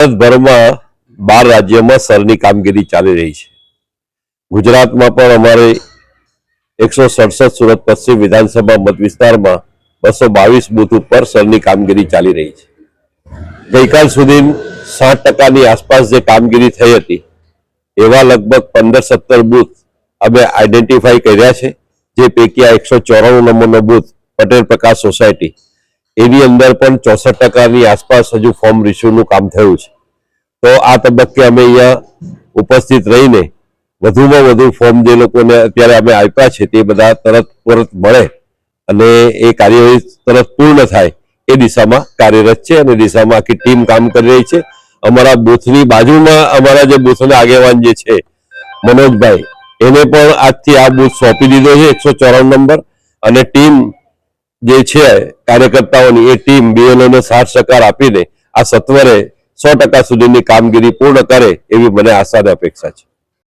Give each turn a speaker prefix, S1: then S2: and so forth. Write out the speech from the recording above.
S1: ભારતભરમાં 12 રાજ્યોમાં સરની કામગીરી ચાલી રહી છે। ગુજરાતમાં પણ અમારે 167 સુરત પશ્ચિમ વિધાનસભા મત વિસ્તારમાં 222 બૂથ ઉપર સરની કામગીરી ચાલી રહી છે। ગઈકાલ સુધી 60% આસપાસ જે કામગીરી થઈ હતી એવા લગભગ 15-17 બૂથ અમે આઈડેન્ટિફાઈ કર્યા છે, જે પૈકી આ 194 નંબરનો બૂથ પટેલ પ્રકાશ સોસાયટી એની અંદર પણ 64% આસપાસ હજુ ફોર્મ રિસ્યુનું કામ થયું છે। તો આ તબક્કે અમે અહીંયા ઉપસ્થિત રહીને વધુમાં વધુ ફોર્મ જે લોકોને અત્યારે અમે આપ્યા છે તે બધા તરત મળે અને એ કાર્યવાહી તરત પૂર્ણ થાય એ દિશામાં કાર્યરત છે અને દિશામાં આખી ટીમ કામ કરી રહી છે। અમારા બૂથની બાજુમાં અમારા જે બૂથના આગેવાન જે છે મનોજભાઈ, એને પણ આજથી આ બૂથ સોંપી દીધો છે 194 નંબર, અને ટીમ જે છે કાર્યકર્તાઓની એ ટીમ બીએલઓને સાથ સહકાર આપીને આ સત્વરે 100% સુધીની કામગીરી પૂર્ણ કરે એવી મને આશા અને અપેક્ષા છે।